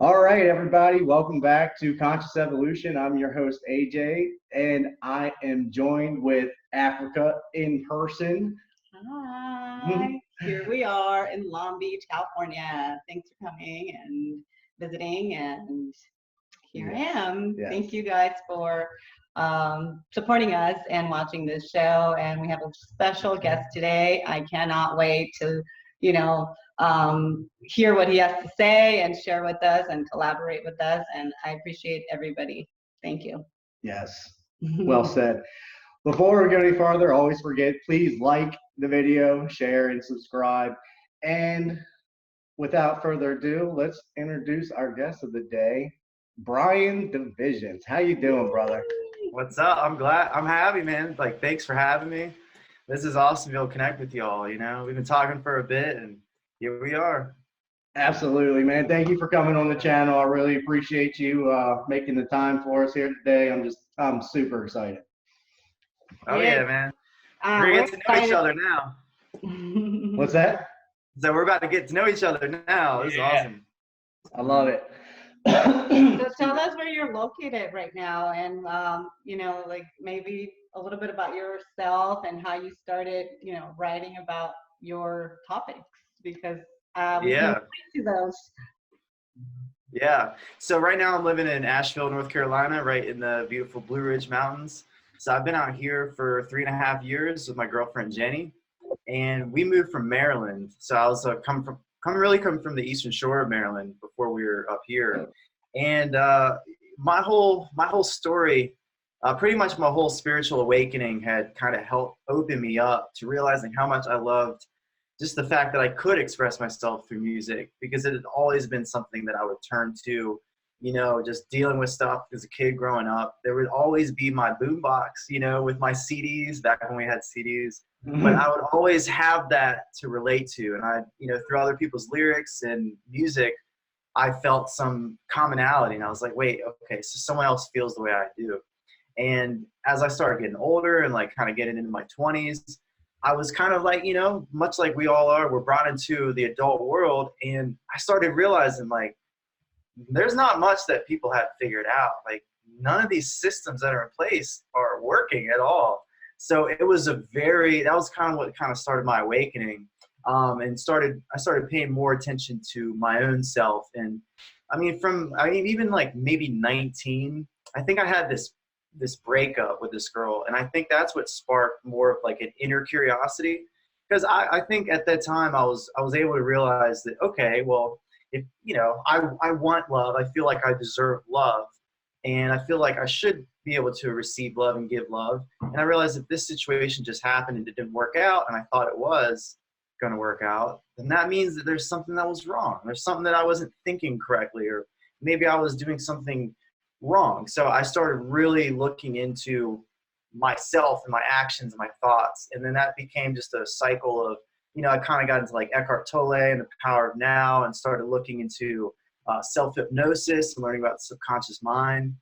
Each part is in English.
All right, everybody, welcome back to Conscious Evolution. I'm your host, AJ, and I am joined with Africa in person. Hi, here we are in Long Beach, California. Thanks for coming and visiting, and here I am. Yes. Thank you guys for supporting us and watching this show. And we have a special guest today. I cannot wait to, hear what he has to say and share with us and collaborate with us. And I appreciate everybody. Thank you. Yes, well said. Before we go any farther, always forget, please like the video, share, and subscribe. And without further ado, let's introduce our guest of the day, Bryan Divisions. How you doing, brother? What's up? I'm happy, man. Like, thanks for having me. This is awesome to be able to connect with y'all. We've been talking for a bit, and here we are. Absolutely, man. Thank you for coming on the channel. I really appreciate you making the time for us here today. I'm super excited. Oh yeah, man. We're gonna get to know each other now. What's that? So we're about to get to know each other now. This is awesome. I love it. So tell us where you're located right now, and like maybe a little bit about yourself and how you started, writing about your topics, because we can relate to those. Yeah. So right now I'm living in Asheville, North Carolina, right in the beautiful Blue Ridge Mountains. So I've been out here for 3.5 years with my girlfriend Jenny, and we moved from Maryland. So I was come from the Eastern Shore of Maryland before we were up here. And my whole story, pretty much my whole spiritual awakening had kind of helped open me up to realizing how much I loved just the fact that I could express myself through music, because it had always been something that I would turn to, just dealing with stuff as a kid growing up. There would always be my boombox, with my CDs back when we had CDs. But I would always have that to relate to. And I, through other people's lyrics and music, I felt some commonality. And I was like, wait, okay, so someone else feels the way I do. And as I started getting older and kind of getting into my 20s, I was kind of like, much like we all are, we're brought into the adult world. And I started realizing there's not much that people have figured out. None of these systems that are in place are working at all. So it was that was kind of what kind of started my awakening, and I started paying more attention to my own self. And even maybe 19, I think I had this breakup with this girl. And I think that's what sparked more of an inner curiosity. Because I think at that time I was able to realize that, okay, well, if, I want love, I feel like I deserve love. And I feel like I should be able to receive love and give love. And I realized that this situation just happened and it didn't work out, and I thought it was going to work out, then that means that there's something that was wrong. There's something that I wasn't thinking correctly, or maybe I was doing something wrong. So I started really looking into myself and my actions and my thoughts. And then that became just a cycle of, I kind of got into Eckhart Tolle and the power of now, and started looking into self-hypnosis and learning about the subconscious mind.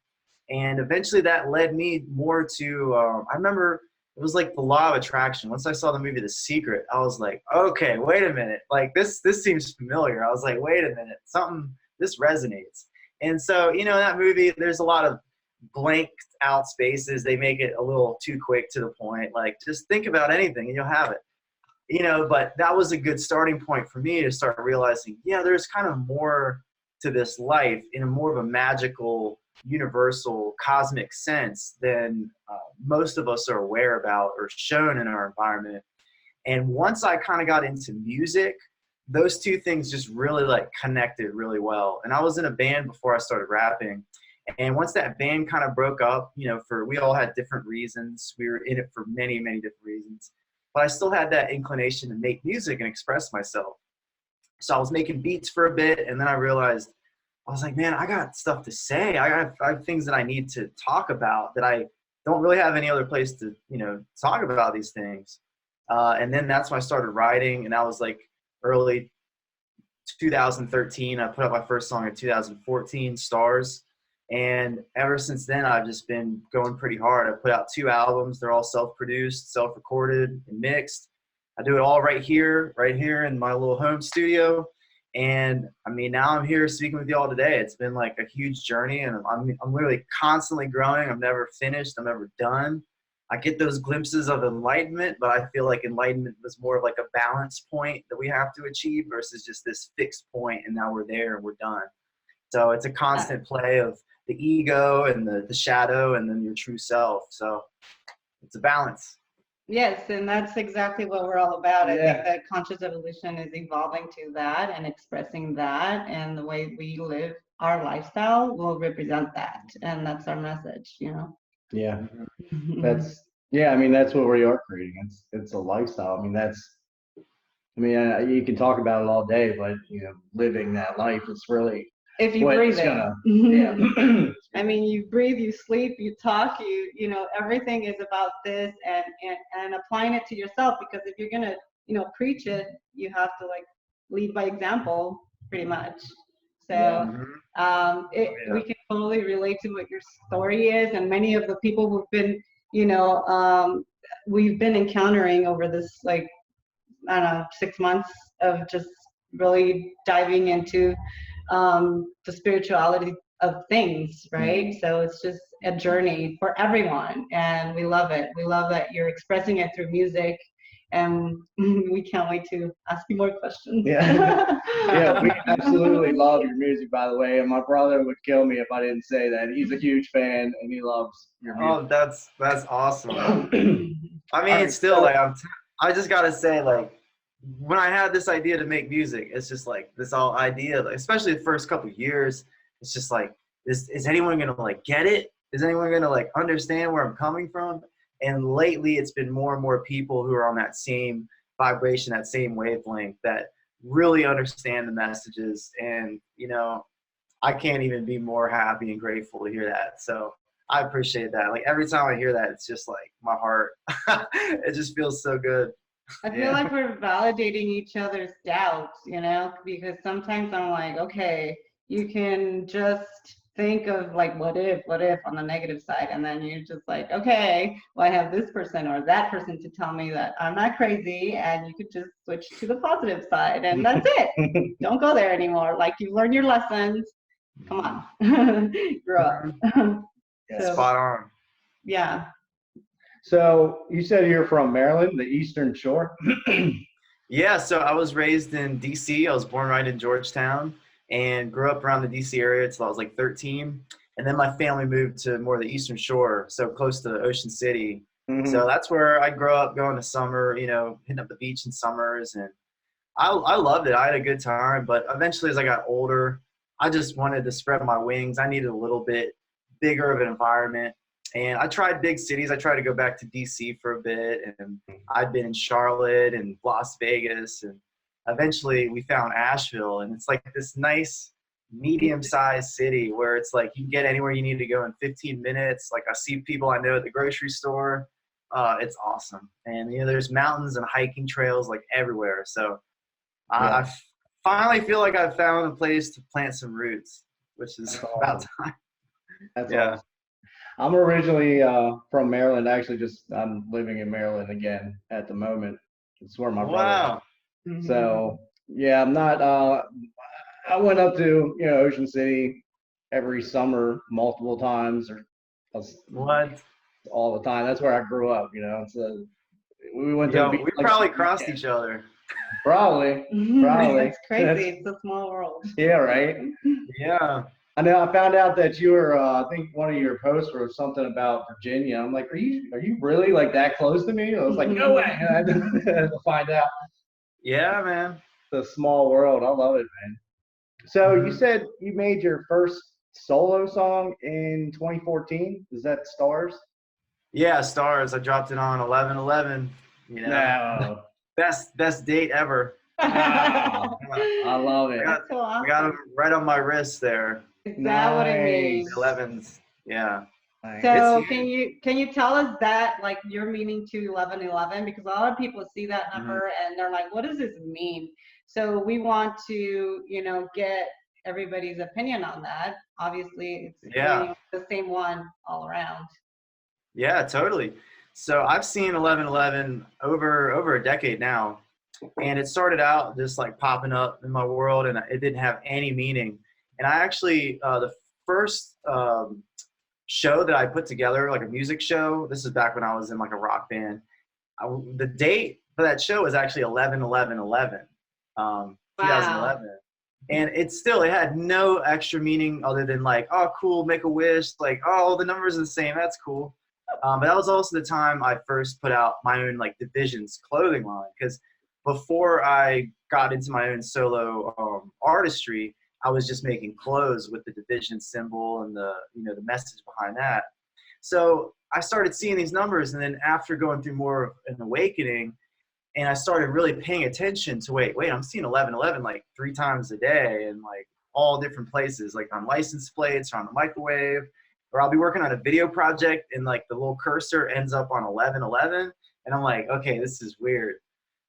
And eventually that led me more to, I remember it was the law of attraction. Once I saw the movie The Secret, I was like, okay, wait a minute. This seems familiar. I was like, wait a minute, this resonates. And so, in that movie, there's a lot of blanked out spaces. They make it a little too quick to the point. Just think about anything and you'll have it. But that was a good starting point for me to start realizing, there's kind of more to this life in a more of a magical, universal, cosmic sense than most of us are aware about or shown in our environment. And once I kind of got into music, those two things just really connected really well. And I was in a band before I started rapping. And once that band kind of broke up, we all had different reasons. We were in it for many, many different reasons. But I still had that inclination to make music and express myself. So I was making beats for a bit, and then I realized, I was like, man, I got stuff to say. I have things that I need to talk about that I don't really have any other place to, talk about these things. And then that's when I started writing, and that was early 2013. I put out my first song in 2014, Stars. And ever since then, I've just been going pretty hard. I put out 2 albums. They're all self-produced, self-recorded, and mixed. I do it all right here in my little home studio. And I mean, now I'm here speaking with you all today. It's been like a huge journey, and I'm literally constantly growing. I'm never finished. I'm never done. I get those glimpses of enlightenment, but I feel like enlightenment was more of like a balance point that we have to achieve versus just this fixed point and now we're there and we're done. So it's a constant play of the ego and the shadow and then your true self. So it's a balance. Yes, and that's exactly what we're all about. I Yeah. think that conscious evolution is evolving to that and expressing that, and the way we live our lifestyle will represent that, and that's our message, you know. Yeah. I mean, that's what we are creating. It's a lifestyle. I mean, you can talk about it all day, but living that life is really if you what breathe it's it. gonna. Yeah. I mean, you breathe, you sleep, you talk, you know, everything is about this, and applying it to yourself, because if you're gonna, you know, preach it, you have to like lead by example, pretty much. So we can totally relate to what your story is, and many of the people who've been, you know, we've been encountering over this, like, I don't know, 6 months of just really diving into the spirituality of things, right? So it's just a journey for everyone, and we love it. We love that you're expressing it through music, and we can't wait to ask you more questions. Yeah. Yeah, we absolutely love your music, by the way, and my brother would kill me if I didn't say that. He's a huge fan, and he loves your music. Oh, that's awesome. I mean, Alright, still, so- like, I just gotta say, like, when I had this idea to make music, it's just like this all idea, like, especially the first couple of years, it's just like, is anyone gonna like get it? Is anyone gonna like understand where I'm coming from? And lately, it's been more and more people who are on that same vibration, that same wavelength, that really understand the messages. And I can't even be more happy and grateful to hear that. So I appreciate that. Like every time I hear that, it's just like my heart. It just feels so good. I feel like we're validating each other's doubts, you know, because sometimes I'm like, okay, you can just think of like, what if on the negative side. And then you're just like, okay, well, I have this person or that person to tell me that I'm not crazy. And you could just switch to the positive side. And that's it. Don't go there anymore. Like, you learn your lessons. Come on, grow up. So, Spot on. yeah. So you said you're from Maryland, the Eastern Shore. Yeah, so I was raised in DC. I was born right in Georgetown and grew up around the DC area until I was like 13. And then my family moved to more of the Eastern Shore, so close to Ocean City. So that's where I grew up, going to summer, hitting up the beach in summers. And I loved it. I had a good time. But eventually, as I got older, I just wanted to spread my wings. I needed a little bit bigger of an environment. And I tried big cities. I tried to go back to DC for a bit, and I'd been in Charlotte and Las Vegas, and eventually we found Asheville, and it's like this nice medium-sized city where it's like you can get anywhere you need to go in 15 minutes. Like, I see people I know at the grocery store. It's awesome. And there's mountains and hiking trails like everywhere. So I finally feel like I've found a place to plant some roots, which is about time. That's awesome. I'm originally from Maryland. Actually, I'm living in Maryland again at the moment. It's where my brother is. So yeah, I'm not. I went up to Ocean City every summer, multiple times, or all the time. That's where I grew up. So we went to. We probably crossed each other. Probably. That's crazy. It's a small world. Yeah. Right. Yeah. I know. I found out that you were. I think one of your posts was something about Virginia. I'm like, are you really like that close to me? I was like, no way. I had to find out. Yeah, man. It's a small world. I love it, man. So you said you made your first solo song in 2014. Is that Stars? Yeah, Stars. I dropped it on 11/11. No. Best date ever. Wow. I love it. That's so awesome. I got them right on my wrist there. Is that what it means? 11s. Yeah. So can you tell us that, like, your meaning to 11/11? Because a lot of people see that number and they're like, what does this mean? So we want to, get everybody's opinion on that. Obviously, it's the same one all around. Yeah, totally. So I've seen 11/11 over a decade now. And it started out just like popping up in my world, and it didn't have any meaning. And I actually, the first show that I put together, like a music show, this is back when I was in like a rock band. The date for that show was actually 11/11/11, Wow. 2011. And it had no extra meaning other than like, oh, cool, make a wish. Like, oh, the numbers are the same. That's cool. But that was also the time I first put out my own like Divisions clothing line. Because before I got into my own solo artistry, I was just making clothes with the Division symbol and the message behind that. So I started seeing these numbers, and then after going through more of an awakening, and I started really paying attention to wait, I'm seeing 11/11 like 3 times a day, and like all different places, like on license plates or on the microwave, or I'll be working on a video project and like the little cursor ends up on 11/11, and I'm like, okay, this is weird.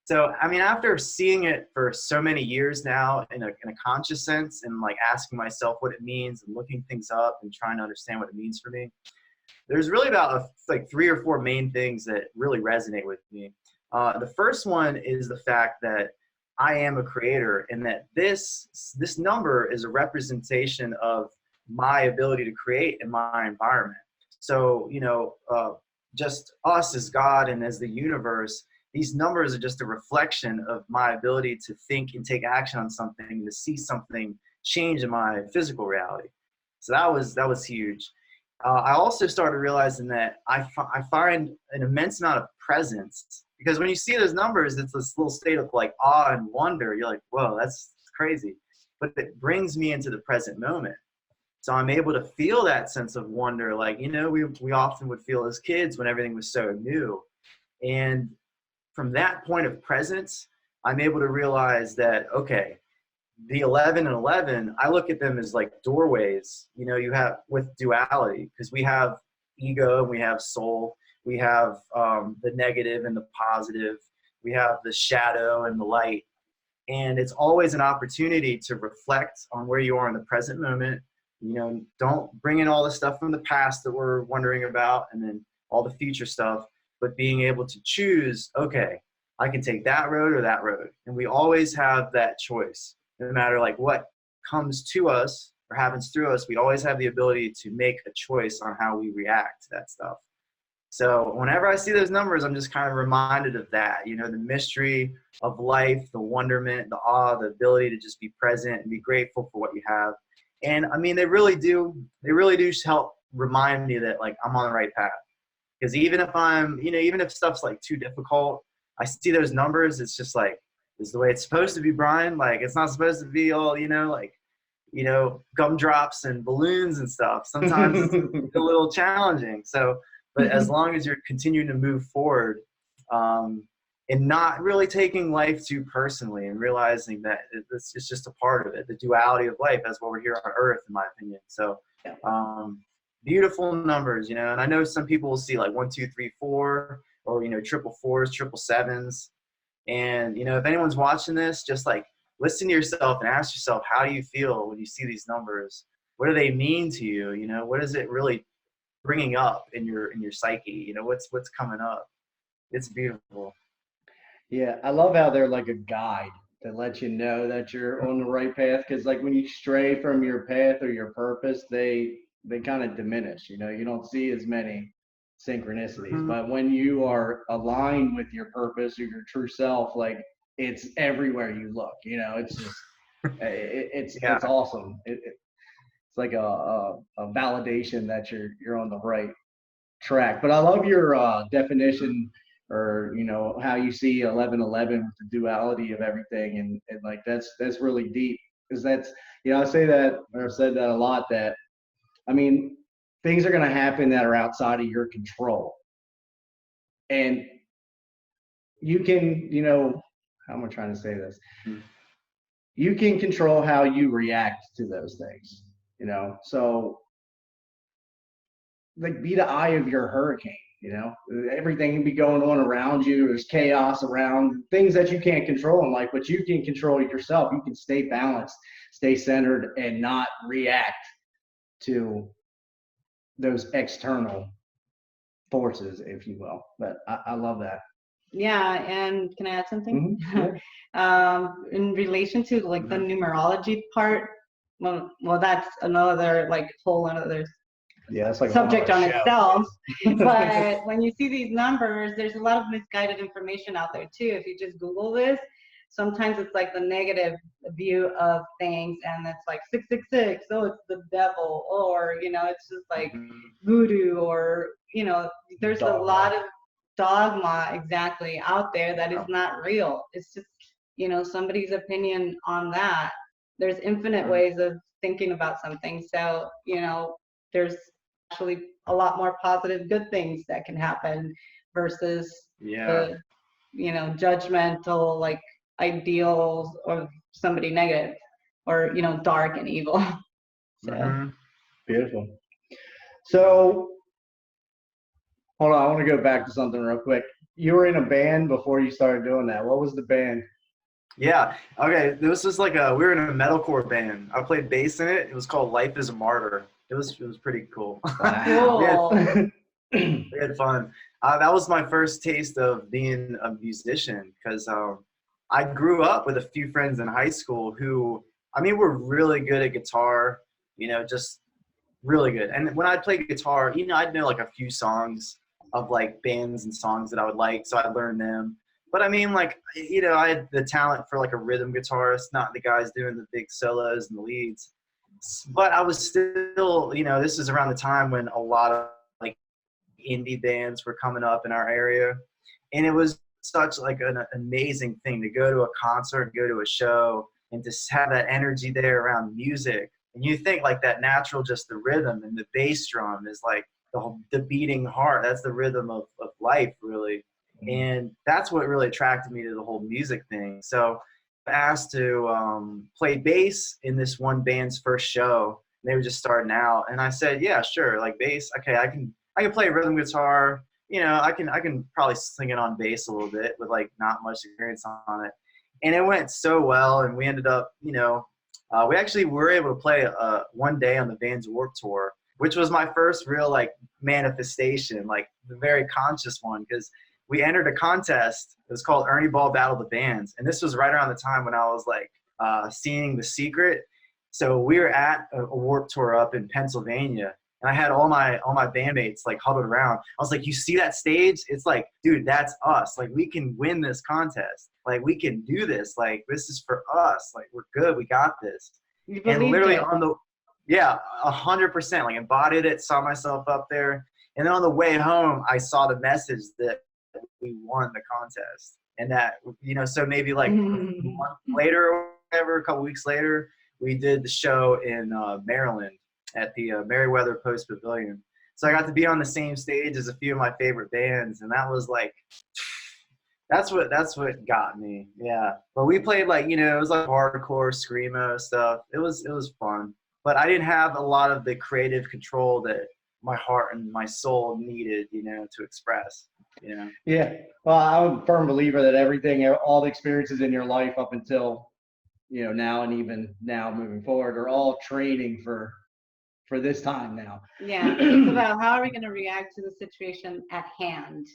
So, I mean, after seeing it for so many years now in a conscious sense, and like asking myself what it means and looking things up and trying to understand what it means for me, there's really about like 3 or 4 main things that really resonate with me. The first one is the fact that I am a creator, and that this number is a representation of my ability to create in my environment. So, just us as God and as the universe, these numbers are just a reflection of my ability to think and take action on something, to see something change in my physical reality. So that was huge. I also started realizing that I find an immense amount of presence, because when you see those numbers, it's this little state of like awe and wonder. You're like, whoa, that's crazy. But it brings me into the present moment. So I'm able to feel that sense of wonder, like, we often would feel as kids when everything was so new. And from that point of presence, I'm able to realize that, okay, the 11 and 11, I look at them as like doorways, you have with duality, because we have ego, we have soul, we have the negative and the positive, we have the shadow and the light. And it's always an opportunity to reflect on where you are in the present moment. Don't bring in all the stuff from the past that we're wondering about, and then all the future stuff, but being able to choose, okay, I can take that road or that road. And we always have that choice. No matter like what comes to us or happens through us, we always have the ability to make a choice on how we react to that stuff. So whenever I see those numbers, I'm just kind of reminded of that, the mystery of life, the wonderment, the awe, the ability to just be present and be grateful for what you have. And I mean, they really do help remind me that like I'm on the right path. Because even if stuff's like too difficult, I see those numbers, it's just like, this is the way it's supposed to be, Bryan. Like, it's not supposed to be all, gumdrops and balloons and stuff. Sometimes it's a little challenging. So, but as long as you're continuing to move forward, and not really taking life too personally, and realizing that it's just a part of it, the duality of life. That's why we're here on Earth, in my opinion. So, beautiful numbers, and I know some people will see like 1, 2, 3, 4, or triple fours, triple sevens. And if anyone's watching this, just like listen to yourself and ask yourself, how do you feel when you see these numbers? What do they mean to you? What is it really bringing up in your psyche? What's coming up? It's beautiful. Yeah, I love how they're like a guide that lets you know that you're on the right path. Because like when you stray from your path or your purpose, they kind of diminish. You don't see as many synchronicities. Mm-hmm. But when you are aligned with your purpose or your true self, like it's everywhere you look. It's just it's awesome. It's like a validation that you're on the right track. But I love your definition, or how you see 11/11 with the duality of everything, and like that's really deep, because that's I say that, or I've said that a lot, that I mean, things are going to happen that are outside of your control, and you can how am I trying to say this? You can control how you react to those things, so like be the eye of your hurricane. Everything can be going on around you. There's chaos around, things that you can't control in life, but you can control it yourself. You can stay balanced, stay centered, and not react to those external forces, if you will. But I love that. Yeah, and can I add something? Mhm. In relation to like the Mhm. numerology part, well, that's another like whole another Yeah, it's like a whole subject nother on show. itself. But when you see these numbers, there's a lot of misguided information out there too. If you just Google this, sometimes it's like the negative view of things, and it's like 666, oh, it's the devil, or it's just like Mhm. voodoo, or there's a Dogma. lot of dogma exactly out there that is not real. It's just somebody's opinion on that. There's infinite Mhm. ways of thinking about something, so there's actually a lot more positive good things that can happen versus Yeah. the judgmental like ideals of somebody negative, or dark and evil. So Mhm. Beautiful. So hold on, I want to go back to something real quick. You were in a band before you started doing that. What was the band? Yeah. Okay. This was like we were in a metalcore band. I played bass in it. It was called Life is a Martyr. It was pretty cool. we had cool. we had fun. That was my first taste of being a musician because I grew up with a few friends in high school who, I mean, were really good at guitar. Just really good. And when I'd play guitar, I'd know like a few songs of like bands and songs that I would like, so I'd learn them. But I mean, like, I had the talent for like a rhythm guitarist, not the guys doing the big solos and the leads. But I was still, this is around the time when a lot of like indie bands were coming up in our area, and it was such like an amazing thing to go to a concert, go to a show, and to have that energy there around music. And you think like that natural, just the rhythm and the bass drum is like the beating heart. That's the rhythm of life, really. And that's what really attracted me to the whole music thing. So I asked to play bass in this one band's first show. They were just starting out, and I said, "Yeah, sure, like bass. Okay, I can play rhythm guitar. I can probably sing it on bass a little bit with like not much experience on it." And it went so well, and we ended up, we actually were able to play one day on the Vans Warped Tour, which was my first real like manifestation, like the very conscious one, because we entered a contest. It was called Ernie Ball Battle of the Bands, and this was right around the time when I was like seeing The Secret. So we were at a Warped Tour up in Pennsylvania, and I had all my bandmates like huddled around. I was like, "You see that stage? It's like, dude, that's us. Like, we can win this contest. Like, we can do this. Like, this is for us. Like, we're good. We got this." You And believed literally it. yeah, 100%. Like, embodied it. Saw myself up there, and then on the way home, I saw the message that we won the contest, and that so maybe like a month later or whatever, a couple weeks later, we did the show in Maryland at the Merriweather Post Pavilion. So I got to be on the same stage as a few of my favorite bands, and that was like, that's what got me. Yeah, but we played like it was like hardcore screamo stuff. It was fun, but I didn't have a lot of the creative control that my heart and my soul needed, to express. Yeah. Well, I'm a firm believer that everything, all the experiences in your life up until now, and even now moving forward, are all training for this time now. Yeah, it's about how are we going to react to the situation at hand,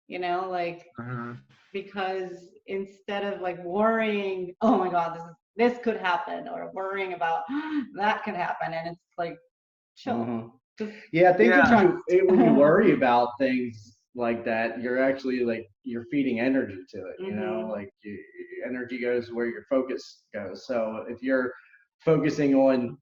like Mhm. because instead of like worrying, oh my God, this could happen, or worrying about that could happen, and it's like chill. Mhm. Just Yeah, I think Yeah. when you worry about things like that, you're actually like you're feeding energy to it. Like energy goes where your focus goes. So if you're focusing on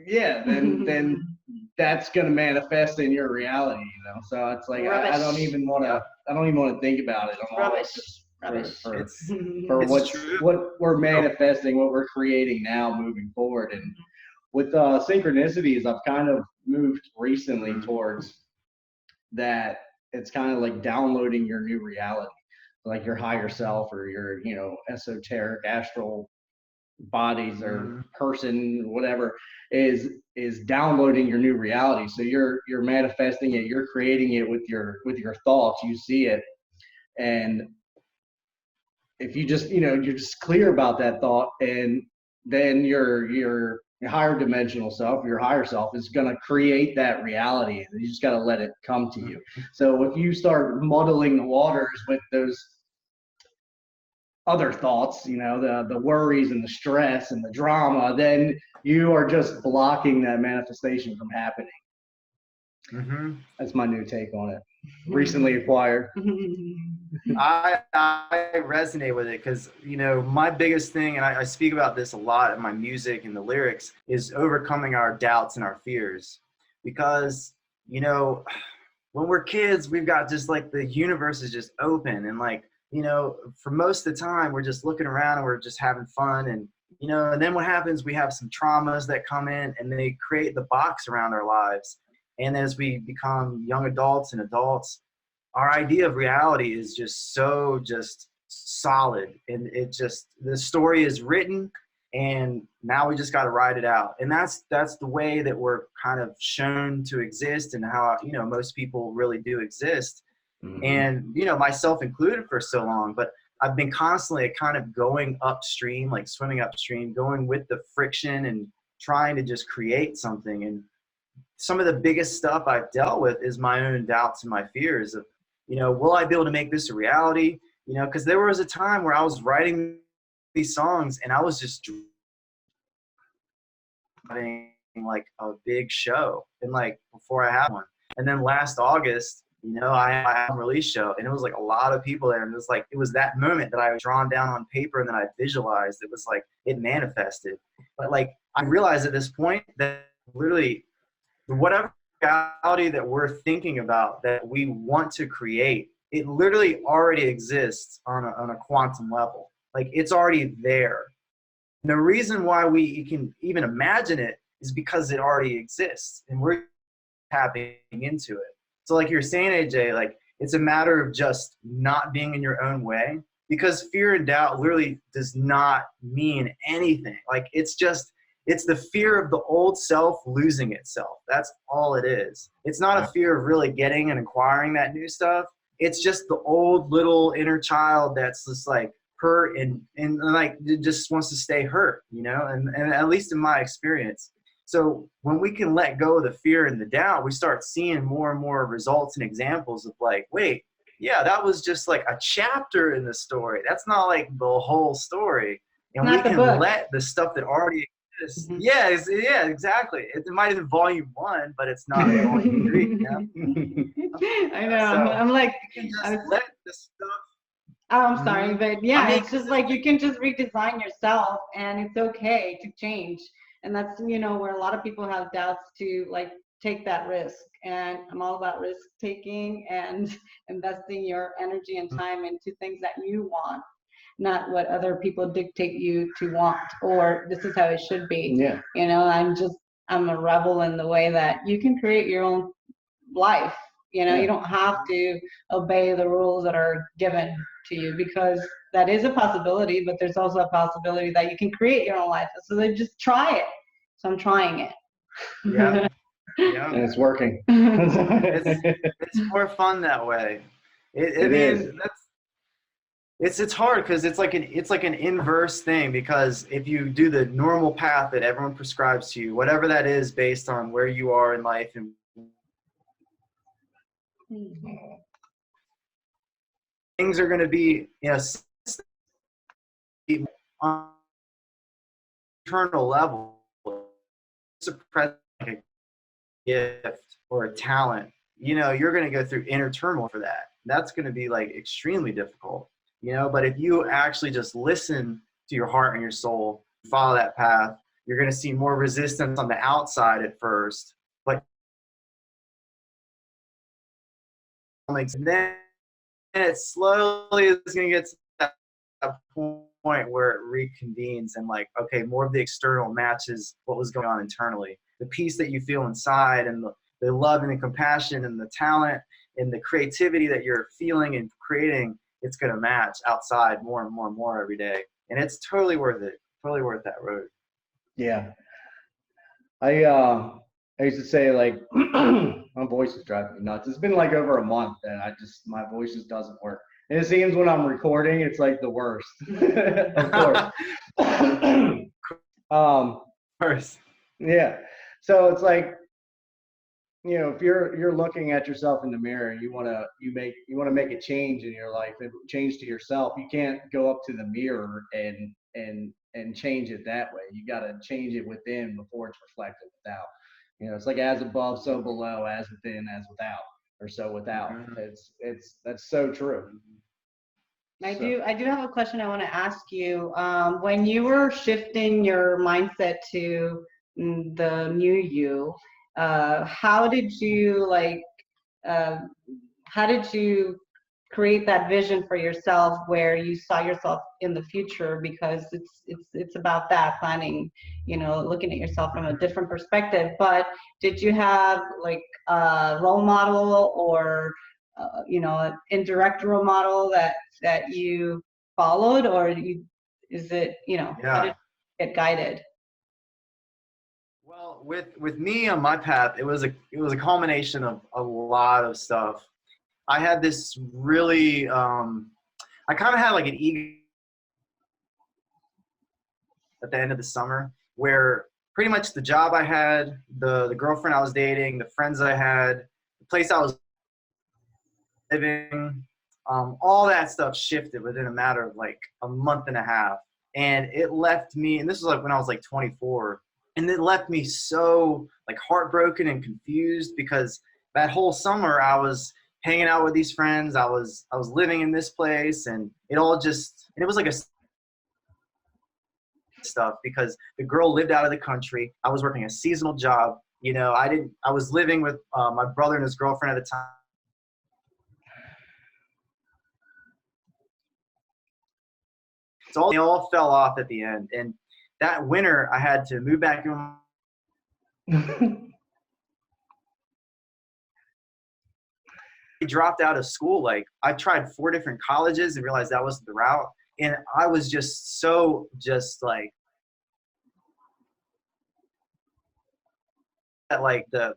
yeah, then that's gonna manifest in your reality. So it's like I don't rubbish, even want to Yeah. I don't even want to think about it. I'm always just rubbish. It's for it's true. what we're manifesting, what we're creating now moving forward. And with synchronicities, I've kind of moved recently Mhm. towards that. It's kind of like downloading your new reality, like your higher self or your esoteric astral bodies or Mhm. person, whatever, is downloading your new reality. So you're manifesting it, you're creating it with your thoughts. You see it, and if you just you're just clear about that thought, and then your higher dimensional self, your higher self is going to create that reality, and you just got to let it come to you. So if you start muddling the waters with those other thoughts, you know, the worries and the stress and the drama, then you are just blocking that manifestation from happening. Mm-hmm. That's my new take on it. Recently acquired. I resonate with it because, you know, my biggest thing, and I speak about this a lot in my music and the lyrics, is overcoming our doubts and our fears. Because, you know, when we're kids, we've got just like the universe is just open, and like, you know, for most of the time we're just looking around and we're just having fun, and you know, and then what happens, we have some traumas that come in and they create the box around our lives. And as we become young adults and adults, our idea of reality is just so just solid, and it just, the story is written, and now we just got to write it out. And that's the way that we're kind of shown to exist, and how, you know, most people really do exist. Mm-hmm. And, you know, myself included for so long, but I've been constantly kind of going upstream, like swimming upstream, going with the friction and trying to just create something. And some of the biggest stuff I've dealt with is my own doubts and my fears of, you know, will I be able to make this a reality? You know, because there was a time where I was writing these songs and I was just having like a big show, and like before I had one. And then last August, you know, I had a release show, and it was like a lot of people there, and it was like, it was that moment that I was drawn down on paper and then I visualized. It was like it manifested. But like I realized at this point that literally whatever reality that we're thinking about that we want to create, it literally already exists on a quantum level. Like it's already there. And the reason why we can even imagine it is because it already exists and we're tapping into it. So like you're saying, AJ, like it's a matter of just not being in your own way, because fear and doubt literally does not mean anything. Like it's the fear of the old self losing itself. That's all it is. It's not a fear of really getting and acquiring that new stuff. It's just the old little inner child that's just like hurt and like it just wants to stay hurt, you know, and at least in my experience. So when we can let go of the fear and the doubt, we start seeing more and more results and examples of like, wait, yeah, that was just like a chapter in the story. That's not like the whole story. And we can let the stuff that already exists. Mm-hmm. Yeah, exactly. It might have been volume 1, but it's not volume 3. You know? I know. So I'm like, you can just let the stuff. Oh, I'm sorry, but yeah, I mean, it's just like you can just redesign yourself, and it's okay to change. And that's, you know, where a lot of people have doubts to like take that risk. And I'm all about risk taking and investing your energy and time into things that you want, not what other people dictate you to want, or this is how it should be. Yeah. You know, I'm a rebel in the way that you can create your own life. You know, you don't have to obey the rules that are given to you, because that is a possibility, but there's also a possibility that you can create your own life. So then just try it. So I'm trying it. Yeah. Yeah. And it's working. it's more fun that way. It is. It's hard because it's like an inverse thing, because if you do the normal path that everyone prescribes to you, whatever that is based on where you are in life, and things are going to be, you know, on internal level, suppress like a gift or a talent, you know, you're going to go through inner turmoil for that. That's going to be like extremely difficult, you know. But if you actually just listen to your heart and your soul, follow that path, you're going to see more resistance on the outside at first, but then it slowly is going to get to that point where it reconvenes, and like, okay, more of the external matches what was going on internally. The peace that you feel inside, and the love and the compassion and the talent and the creativity that you're feeling and creating, it's going to match outside more and more and more every day. And it's totally worth it. Totally worth that road. Yeah. I used to say, like, my voice is driving me nuts. It's been like over a month and my voice just doesn't work. And it seems when I'm recording, it's like the worst. Of course. Of course. Yeah. So it's like, you know, if you're looking at yourself in the mirror, you want to make a change in your life, and change to yourself. You can't go up to the mirror and change it that way. You got to change it within before it's reflected without. You know, it's like as above, so below, as within, as without, or so without. It's that's so true. I So, do have a question I want to ask you. When you were shifting your mindset to the new you, how did you uh, how did you create that vision for yourself where you saw yourself in the future? Because it's about that planning, you know, looking at yourself from a different perspective. But did you have like a role model or you know, an indirect role model that you followed, or is it, you know, how did Yeah. you get guided? Well, with me on my path, it was a culmination of a lot of stuff. I had this really I kind of had like an ego at the end of the summer where pretty much the job I had, the girlfriend I was dating, the friends I had, the place I was living, all that stuff shifted within a matter of like a month and a half. And it left me, and this was like when I was like 24, and it left me so like heartbroken and confused because that whole summer I was hanging out with these friends, I was living in this place, and it all just, and it was like a stuff because the girl lived out of the country. I was working a seasonal job. You know, I was living with my brother and his girlfriend at the time. So they all fell off at the end. And that winter, I had to move back in. I dropped out of school. Like I tried 4 different colleges and realized that wasn't the route. And I was just so just like the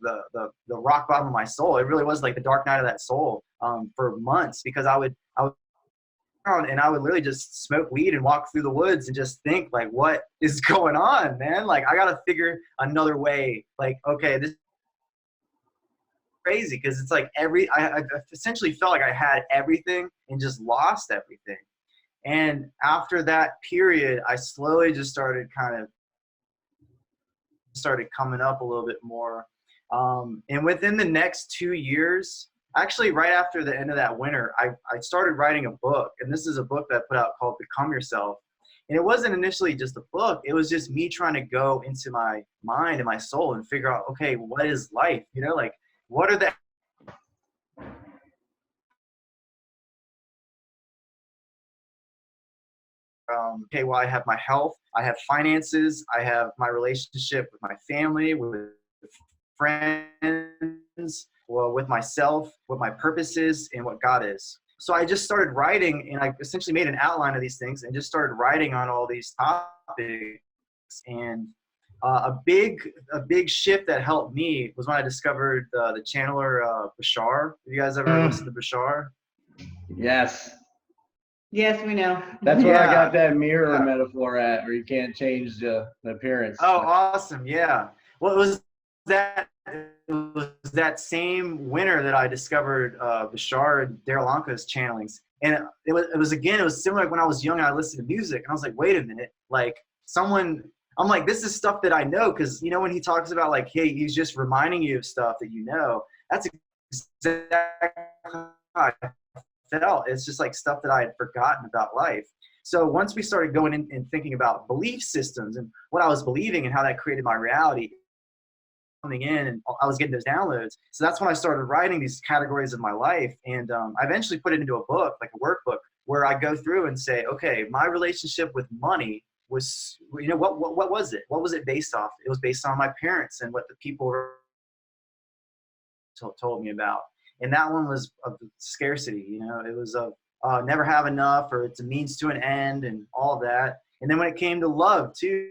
rock bottom of my soul. It really was like the dark night of that soul for months because I would and I would literally just smoke weed and walk through the woods and just think like, what is going on, man? Like I gotta figure another way. Like, okay, this is crazy because it's like I essentially felt like I had everything and just lost everything. And after that period, I slowly just started coming up a little bit more. And within the next 2 years, actually right after the end of that winter, I started writing a book. And this is a book that I put out called Become Yourself. And it wasn't initially just a book. It was just me trying to go into my mind and my soul and figure out, okay, what is life? You know, like what are the okay, well, I have my health, I have finances, I have my relationship with my family, with friends, well, with myself, what my purpose is, and what God is. So I just started writing, and I essentially made an outline of these things and just started writing on all these topics. And a big shift that helped me was when I discovered the channeler Bashar. Have you guys ever listened to Bashar? yes. Yes, we know. That's where I Yeah. got that mirror metaphor at, where you can't change the appearance. Oh, awesome! Yeah. Well, it was that same winter that I discovered Bashar and Daryl Anka's channelings, and it was similar. Like when I was young, and I listened to music, and I was like, wait a minute, like someone. I'm like, this is stuff that I know, because you know when he talks about like, hey, he's just reminding you of stuff that you know. That's exactly how I felt. It's just like stuff that I had forgotten about life. So once we started going in and thinking about belief systems and what I was believing and how that created my reality coming in, and I was getting those downloads. So that's when I started writing these categories of my life. And I eventually put it into a book, like a workbook, where I go through and say, okay, my relationship with money was, you know, what was it? What was it based off? It was based on my parents and what the people told me about. And that one was of scarcity, you know, it was of never have enough, or it's a means to an end, and all of that. And then when it came to love too.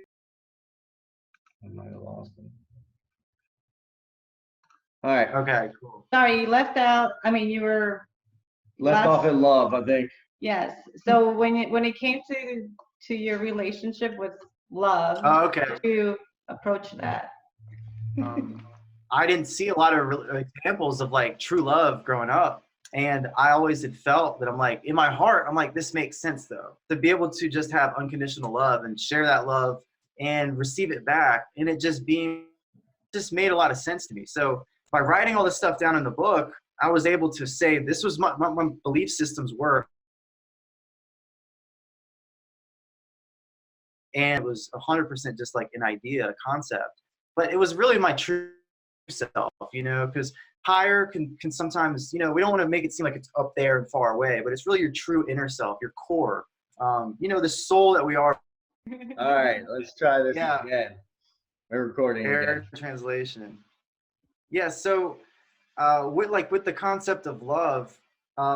I might have lost him. All right. Okay, cool. Sorry, you left out. I mean, you were Left off in love, I think. yes. So when it came to your relationship with love, Oh, okay. how did you approach that? I didn't see a lot of examples of like true love growing up. And I always had felt that I'm like, in my heart, I'm like, this makes sense though. To be able to just have unconditional love and share that love and receive it back. And it just made a lot of sense to me. So by writing all this stuff down in the book, I was able to say, this was my belief systems were. And it was 100% just like an idea, a concept. But it was really my true self, you know, because higher can sometimes, you know, we don't want to make it seem like it's up there and far away, but it's really your true inner self, your core, you know, the soul that we are. All right, let's try this Yeah. again. We're recording Error again. translation. Yeah, so with the concept of love,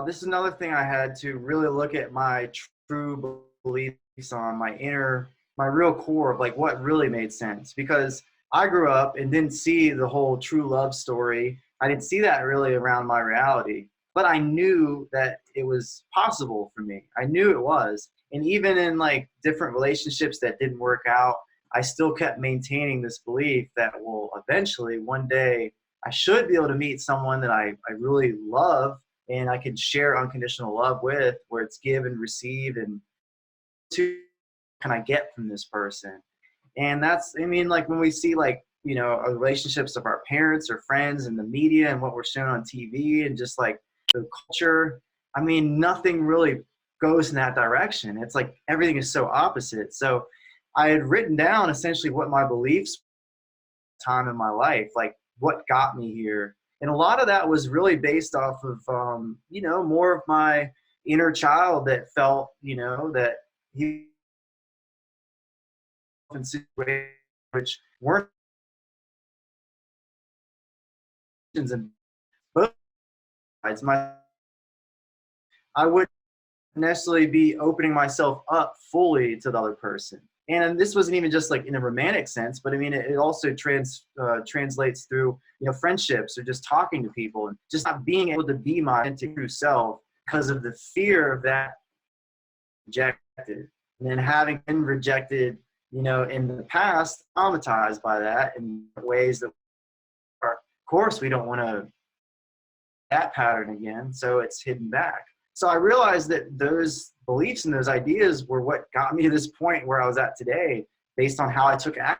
this is another thing I had to really look at my true beliefs on, my real core of like what really made sense. Because I grew up and didn't see the whole true love story. I didn't see that really around my reality, but I knew that it was possible for me. I knew it was. And even in like different relationships that didn't work out, I still kept maintaining this belief that, well, eventually one day I should be able to meet someone that I really love and I can share unconditional love with, where it's give and receive, and to can I get from this person. And that's, I mean, like when we see like, you know, relationships of our parents or friends and the media and what we're shown on TV and just like the culture, I mean, nothing really goes in that direction. It's like everything is so opposite. So I had written down essentially what my beliefs time in my life, like what got me here. And a lot of that was really based off of, you know, more of my inner child that felt, you know, that he in situations which weren't and both sides. I wouldn't necessarily be opening myself up fully to the other person. And this wasn't even just like in a romantic sense, but I mean, it also translates through, you know, friendships or just talking to people and just not being able to be my authentic true self because of the fear of that rejected. And then having been rejected, you know, in the past, traumatized by that in ways that are, of course, we don't want to that pattern again. So it's hidden back. So I realized that those beliefs and those ideas were what got me to this point where I was at today, based on how I took action.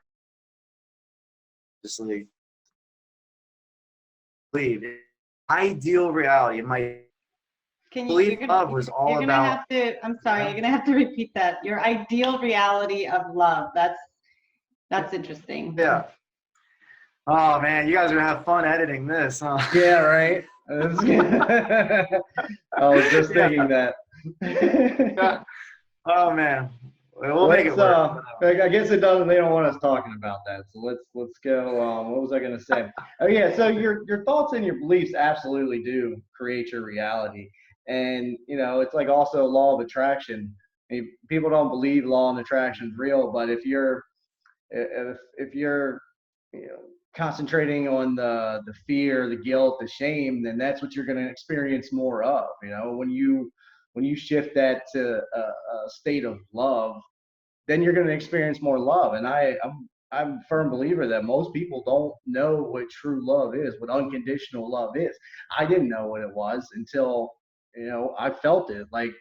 Believe ideal reality. My belief love was all about. I'm sorry, you're gonna have to repeat that. Your ideal reality of love. That's interesting. Yeah. Oh man, you guys are gonna have fun editing this, huh? Yeah, right. I was just thinking that. Yeah. Oh man, we'll make it work. I guess it doesn't. They don't want us talking about that. So let's go. What was I going to say? Oh yeah. So your thoughts and your beliefs absolutely do create your reality, and you know it's like also law of attraction. I mean, people don't believe law of attraction is real, but if you're you know concentrating on the fear, the guilt, the shame, then that's what you're going to experience more of. You know, when you shift that to a state of love, then you're going to experience more love. And I'm a firm believer that most people don't know what true love is, what unconditional love is. I didn't know what it was until, you know, I felt it. Like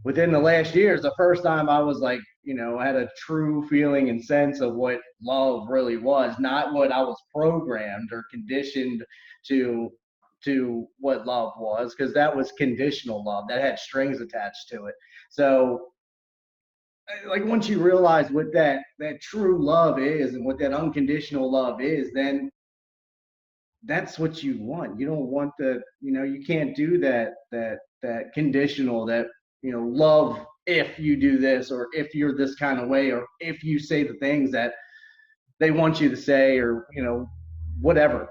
within the last year is the first time I was like, you know, had a true feeling and sense of what love really was, not what I was programmed or conditioned to what love was, because that was conditional love that had strings attached to it. So like once you realize what that true love is and what that unconditional love is, then that's what you want. You don't want the, you know, you can't do that conditional, that, you know, love if you do this, or if you're this kind of way, or if you say the things that they want you to say, or, you know, whatever.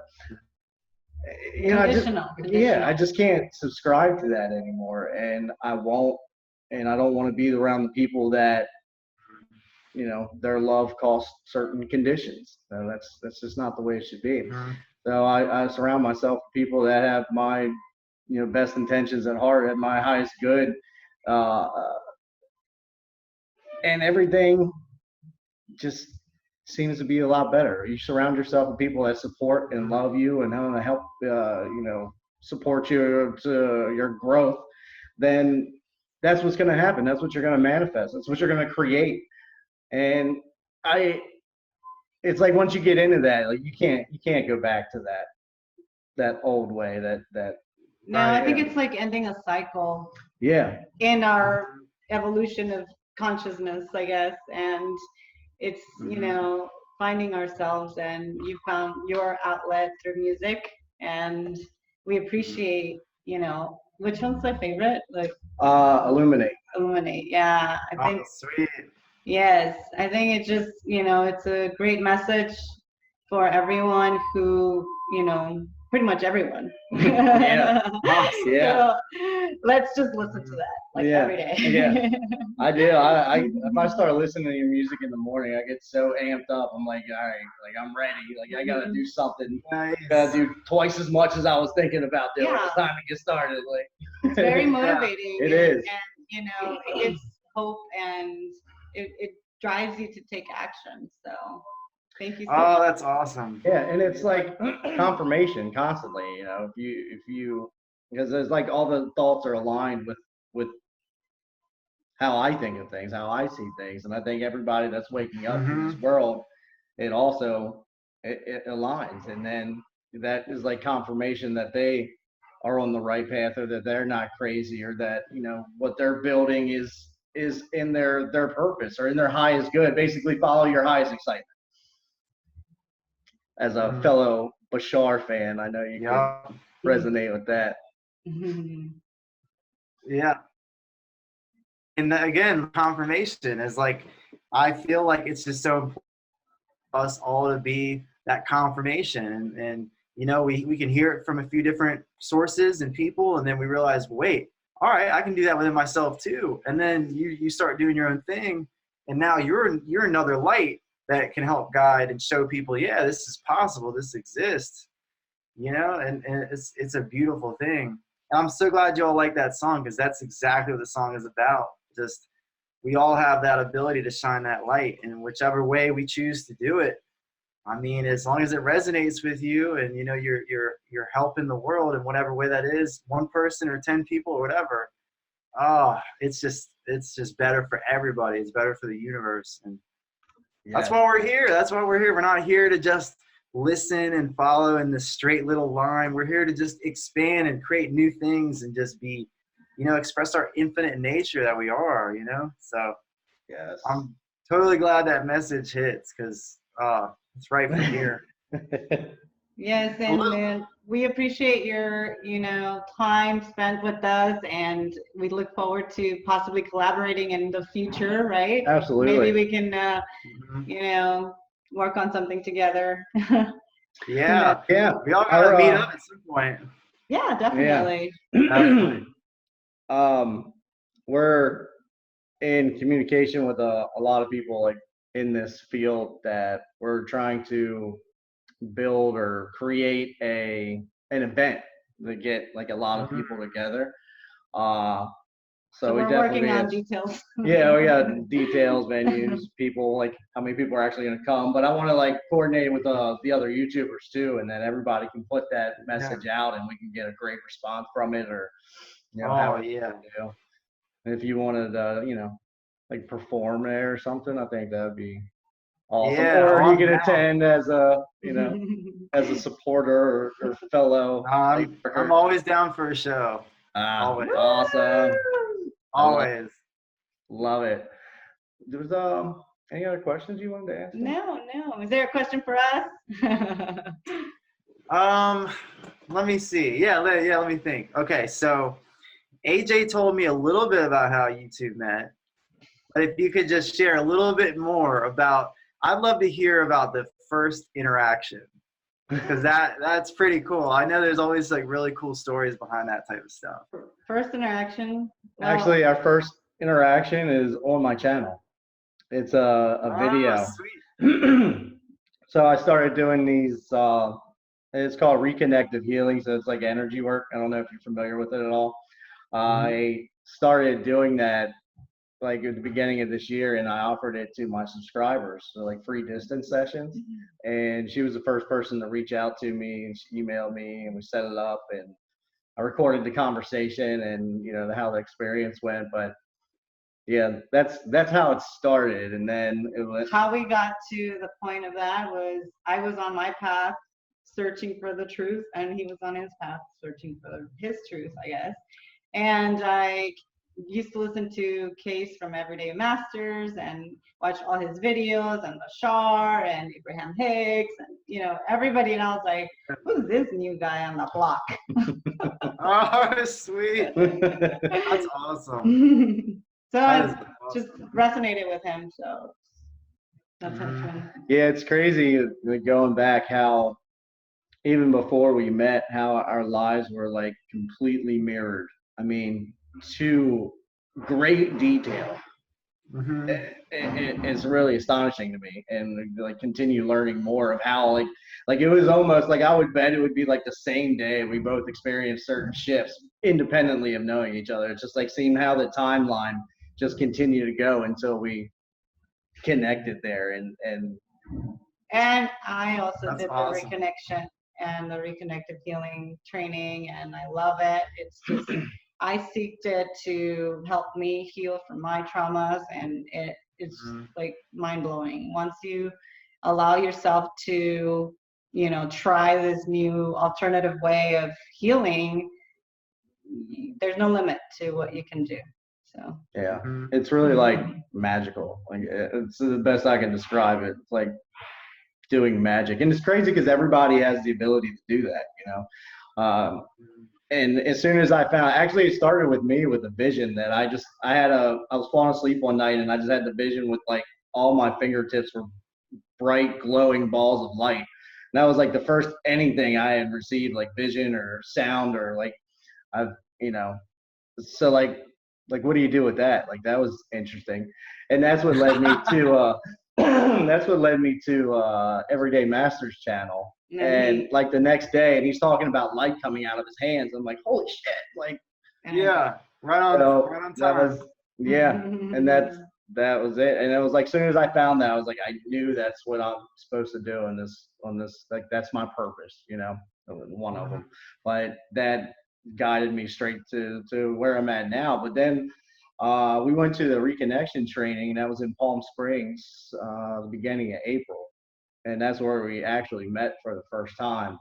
You know, I just can't subscribe to that anymore, and I won't, and I don't want to be around the people that, you know, their love costs certain conditions. So that's just not the way it should be. Mm-hmm. So I surround myself with people that have my, you know, best intentions at heart, have my highest good, and everything just seems to be a lot better. You surround yourself with people that support and love you and want to help, support you to your growth, then that's what's going to happen. That's what you're going to manifest. That's what you're going to create. And it's like once you get into that, like you can't go back to that old way. No, I think it's like ending a cycle. Yeah. In our evolution of consciousness, I guess, and it's finding ourselves, and you found your outlet through music, and we appreciate, which one's my favorite? Like Illuminate. Yeah, I think. Sweet. Yes, I think it just, it's a great message for everyone who, pretty much everyone. Yeah. So let's just listen to that every day. Yeah, I do. If I start listening to your music in the morning, I get so amped up. I'm like, all right, like I'm ready. Like I gotta do something. Nice. Gotta do twice as much as I was thinking about doing. Yeah. It's time to get started. Like it's very motivating. It is. And it gives hope, and it drives you to take action. So thank you so much. Oh, that's awesome. Yeah, and it's like confirmation constantly. If you because there's like all the thoughts are aligned with how I think of things, how I see things, and I think everybody that's waking up in this world, it also it aligns, and then that is like confirmation that they are on the right path, or that they're not crazy, or that what they're building is in their purpose or in their highest good. Basically, follow your highest excitement. As a fellow Bashar fan, I know you can resonate with that. Yeah. And again, confirmation is like, I feel like it's just so important for us all to be that confirmation. And we can hear it from a few different sources and people, and then we realize, wait, all right, I can do that within myself too. And then you start doing your own thing, and now you're another light that can help guide and show people, yeah, this is possible, this exists, and it's a beautiful thing. And I'm so glad you all like that song, because that's exactly what the song is about. Just, we all have that ability to shine that light, and whichever way we choose to do it, I mean, as long as it resonates with you, and you're helping the world in whatever way that is, one person or 10 people or whatever, it's just better for everybody. It's better for the universe. And that's why we're here. We're not here to just listen and follow in this straight little line. We're here to just expand and create new things, and just be, express our infinite nature that we are, So yes, I'm totally glad that message hits, because it's right from here. Yes, and we appreciate your, time spent with us, and we look forward to possibly collaborating in the future, right? Absolutely. Maybe we can, work on something together. Yeah. We all gotta meet up at some point. Yeah, definitely. We're in communication with a lot of people like in this field, that we're trying to build or create an event to get like a lot of people together. So we're working on details. Yeah, we got details, venues, people, like how many people are actually going to come. But I want to like coordinate with the other YouTubers too, and then everybody can put that message out, and we can get a great response from it, or And if you wanted to, like perform there or something, I think that would be awesome. Yeah, or you can attend as a as a supporter or fellow. I'm always down for a show. Always. Awesome. Always. Love it. There's any other questions you wanted to ask? No. Is there a question for us? Let me see. Let me think. Okay, so AJ told me a little bit about how you two met, but if you could just share a little bit more about, I'd love to hear about the first interaction, because that's pretty cool. I know there's always like really cool stories behind that type of stuff. First interaction? Actually, our first interaction is on my channel. It's a video. Sweet. So I started doing these, it's called Reconnective healing. So it's like energy work. I don't know if you're familiar with it at all. I started doing that like at the beginning of this year, and I offered it to my subscribers, so like free distance sessions. And she was the first person to reach out to me, and she emailed me, and we set it up, and I recorded the conversation, and how the experience went. But yeah, that's how it started, and then it was How we got to the point of that was I was on my path searching for the truth, and he was on his path searching for his truth, I guess. And I used to listen to Case from Everyday Masters and watch all his videos, and Bashar and Abraham Hicks, and everybody. And I was like, who's this new guy on the block? Oh, sweet. That's awesome. So That I is just awesome. resonated with him. So that's how it's been. Yeah, it's crazy going back how even before we met, how our lives were like completely mirrored. I mean, to great detail. It's really astonishing to me, and like continue learning more of how like it was almost like I would bet it would be like the same day we both experienced certain shifts independently of knowing each other. It's just like seeing how the timeline just continued to go until we connected there, And I also That's did awesome. the reconnection and the reconnective healing training, and I love it. It's just I seeked it to help me heal from my traumas, and it's like mind blowing. Once you allow yourself to, try this new alternative way of healing, there's no limit to what you can do. So yeah, it's really like magical. Like it's the best I can describe it. It's like doing magic, and it's crazy because everybody has the ability to do that. And as soon as I found, actually it started with me with a vision that I was falling asleep one night, and I just had the vision with like all my fingertips were bright glowing balls of light. And that was like the first anything I had received, like vision or sound, or like I've, so like what do you do with that? Like that was interesting. And that's what led me to that's what led me to Everyday Masters channel. And like the next day, and he's talking about light coming out of his hands. I'm like, holy shit! Like, yeah, right on time. And that was it. And it was like, as soon as I found that, I was like, I knew that's what I'm supposed to do on this, like that's my purpose, one of them. But that guided me straight to where I'm at now. But then we went to the Reconnection training, and that was in Palm Springs, the beginning of April. And that's where we actually met for the first time.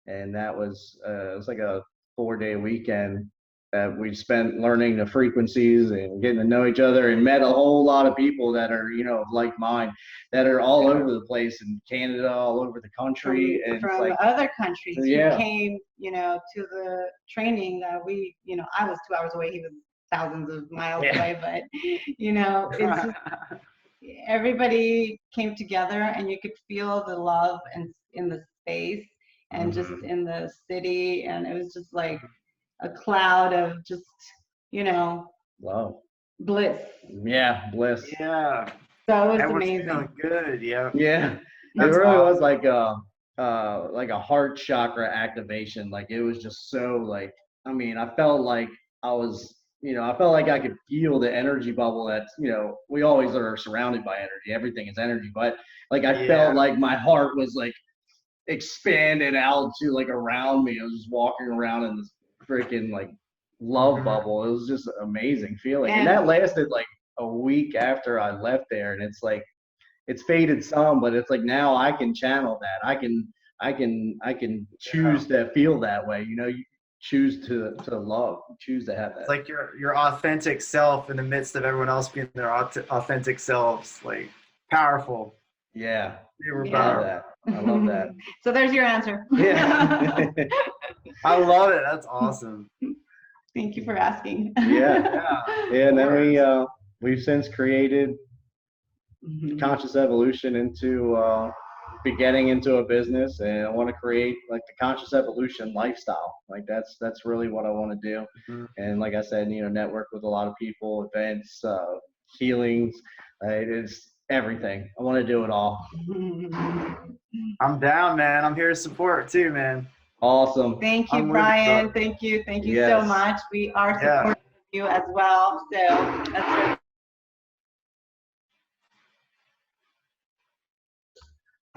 And that was it was like a 4-day weekend that we spent learning the frequencies and getting to know each other, and met a whole lot of people that are of like mind, that are all over the place in Canada, all over the country, and from like, other countries yeah. who came to the training. I was 2 hours away, he was thousands of miles away, but it's just, everybody came together, and you could feel the love in the space, and just in the city, and it was just like a cloud of just wow, bliss. Yeah, bliss. Yeah. So it was Everyone's amazing. feeling good. Yeah. Yeah. That's it really awesome. was like a heart chakra activation. Like it was just so like, I mean, I felt like I was, I felt like I could feel the energy bubble that's, we always are surrounded by energy. Everything is energy. But like I felt like my heart was like expanded out to like around me. I was just walking around in this freaking like love bubble. It was just an amazing feeling. And that lasted like a week after I left there. And it's like, it's faded some, but it's like now I can channel that. I can choose to feel that way. You choose to love, choose to have that. It's like your authentic self in the midst of everyone else being their authentic selves. Like powerful. Yeah. I love that. I love that. So there's your answer. Yeah. I love it. That's awesome. Thank you for asking. Yeah. And then we've since created Conscious Evolution into getting into a business, and I want to create like the Conscious Evolution lifestyle. Like that's really what I want to do. And like I said, network with a lot of people, events, healings. It is everything. I want to do it all. I'm down, man. I'm here to support too, man. Awesome. Thank you, Bryan. Thank you so much. We are supporting you as well. So that's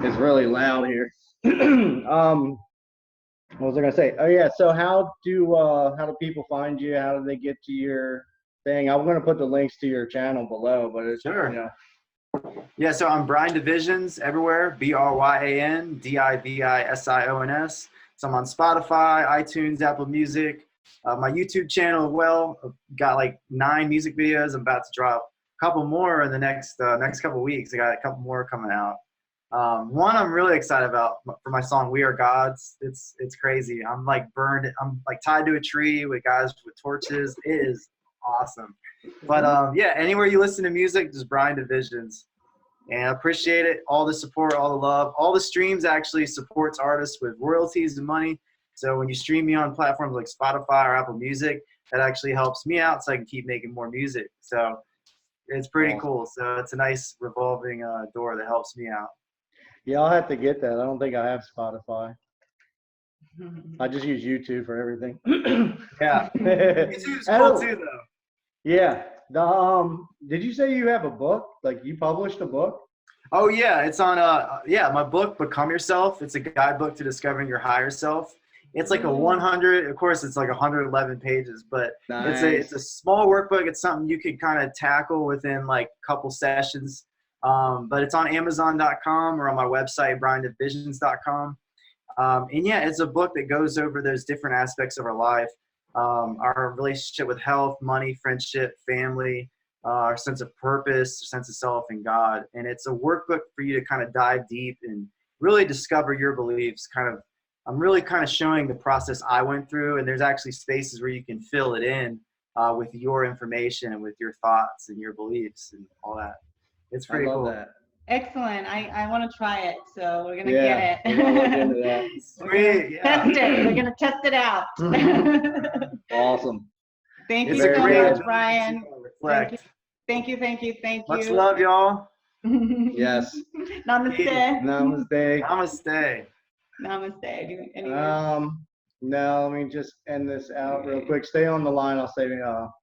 It's really loud here. What was I gonna say? Oh yeah. So how do people find you? How do they get to your thing? I'm gonna put the links to your channel below, but it's Sure. you know. Yeah, so I'm Bryan Divisions everywhere, Bryan Divisions. So I'm on Spotify, iTunes, Apple Music, my YouTube channel as well. I've got like 9 music videos. I'm about to drop a couple more in the next couple weeks. I got a couple more coming out. One I'm really excited about for my song "We Are Gods." It's crazy. I'm like burned. I'm like tied to a tree with guys with torches. It is awesome. But yeah, anywhere you listen to music, just Bryan Divisions. And I appreciate it. All the support, all the love. All the streams actually supports artists with royalties and money. So when you stream me on platforms like Spotify or Apple Music, that actually helps me out so I can keep making more music. So it's pretty cool. So it's a nice revolving door that helps me out. Yeah, I'll have to get that. I don't think I have Spotify. I just use YouTube for everything. Yeah. YouTube's cool too, though. Yeah. Did you say you have a book? Like you published a book? Oh yeah, it's on my book, Become Yourself. It's a guidebook to discovering your higher self. It's like a 100, of course it's like 111 pages, but nice. it's a small workbook. It's something you could kind of tackle within like a couple sessions. But it's on Amazon.com or on my website, BryanDivisions.com. And yeah, it's a book that goes over those different aspects of our life. Our relationship with health, money, friendship, family, our sense of purpose, sense of self, and God. And it's a workbook for you to kind of dive deep and really discover your beliefs. I'm really kind of showing the process I went through, and there's actually spaces where you can fill it in with your information and with your thoughts and your beliefs and all that. It's pretty cool. That. Excellent. I want to try it, so we're gonna get it. We're gonna look into that. Sweet. Yeah. Test it. We're gonna test it out. Awesome. Thank It's you so great. much, Bryan. Reflect. Thank you. Much love, y'all. Yes. Namaste. Namaste. Namaste. Namaste. Any No, let me just end this out real quick. Stay on the line. I'll say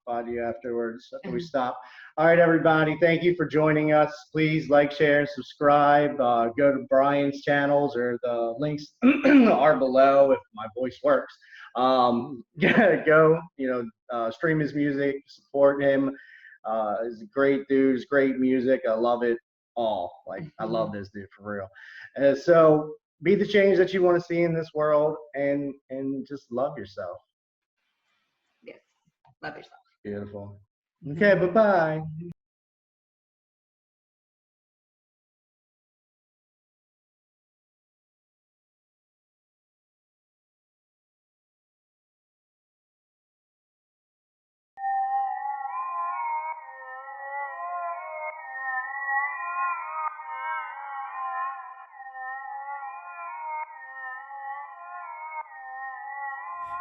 bye to you afterwards after we stop. All right, everybody. Thank you for joining us. Please like, share, and subscribe. Go to Bryan's channels, or the links are below if my voice works. Go, stream his music, support him. He's a great dude. He's great music. I love it all. Like, I love this dude for real. So be the change that you want to see in this world, and just love yourself. Yes. Love yourself. Beautiful. Okay, bye-bye.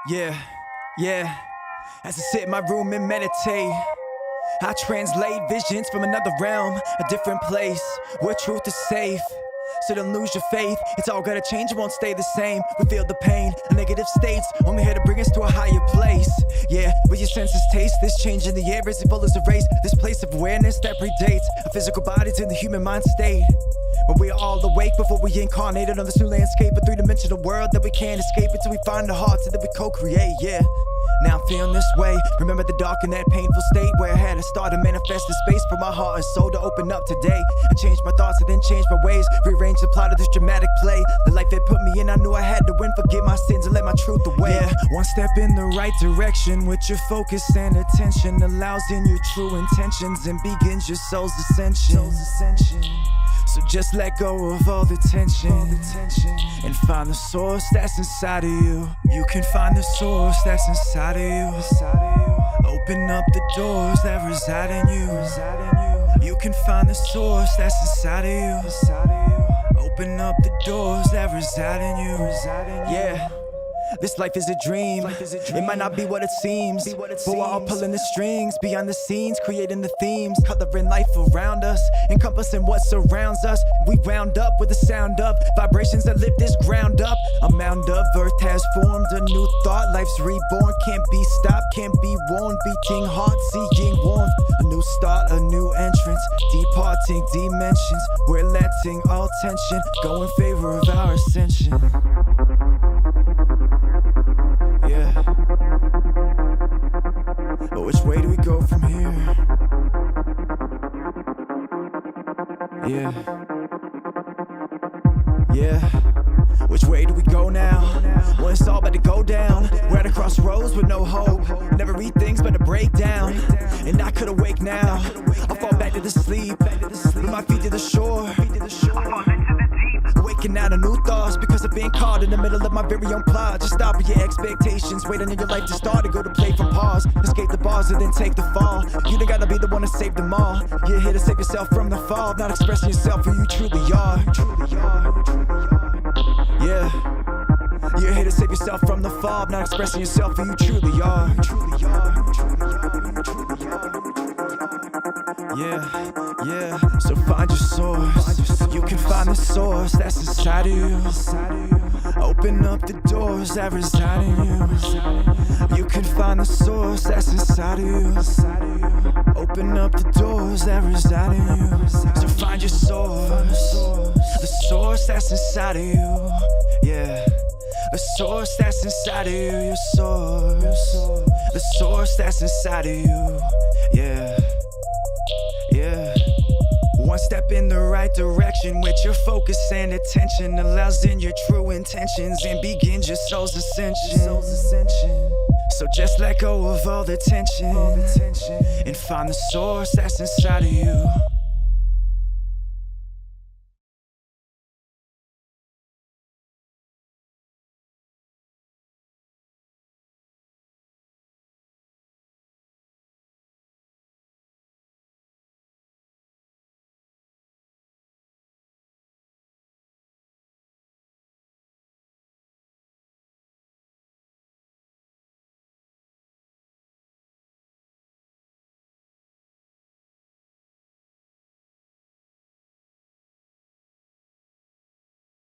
Yeah. As I sit in my room and meditate, I translate visions from another realm, a different place where truth is safe. So don't lose your faith, it's all gotta change, it won't stay the same. We feel the pain, negative states, only here to bring us to a higher place. Yeah, with your senses taste, this change in the air is as full as a race. This place of awareness that predates our physical bodies in the human mind state. When we are all awake before we incarnated on this new landscape, a three-dimensional world that we can't escape until we find the hearts that we co-create, yeah. Now I'm feeling this way. Remember the dark and that painful state where I had to start to manifest a space for my heart and soul to open up today. I changed my thoughts and then changed my ways, rearranged the plot of this dramatic play. The life it put me in, I knew I had to win, forget my sins and let my truth away. Yeah, one step in the right direction with your focus and attention allows in your true intentions and begins your soul's ascension. So just let go of all the tension and find the source that's inside of you. You can find the source that's inside of you. Open up the doors that reside in you. You can find the source that's inside of you. Open up the doors that reside in you. Yeah. This life is a dream. It might not be what it seems, but we're all pulling the strings behind the scenes, creating the themes, coloring life around us, encompassing what surrounds us. We round up with the sound of vibrations that lift this ground up. A mound of earth has formed a new thought. Life's reborn, can't be stopped, can't be worn. Beating heart, seeking warmth. A new start, a new entrance, deep parting dimensions. We're letting all tension go in favor of our ascension. Yeah. But which way do we go from here? Yeah. Yeah. Which way do we go now? When it's all about to go down. We're at a crossroads with no hope. Never read things but to break down. And I could awake now. I fall back to the sleep. With my feet to the shore. Waking out of new thoughts because I've been caught in the middle of my very own plot. Just stop with your expectations. Waiting on your life to start and go to play from pause. Escape the bars and then take the fall. You don't gotta be the one to save them all. You're here to save yourself from the fall. Not expressing yourself who you truly are. Yeah. You're here to save yourself from the fall. Not expressing yourself who you truly are. Yeah, yeah. So find your source. You can find the source that's inside of you. Open up the doors that reside in you. You can find the source that's inside of you. Open up the doors that reside in you. So find your source. The source that's inside of you. Yeah. The source that's inside of you. Your source. The source that's inside of you. Yeah. Yeah. One step in the right direction with your focus and attention allows in your true intentions and begins your soul's ascension. So just let go of all the tension and find the source that's inside of you.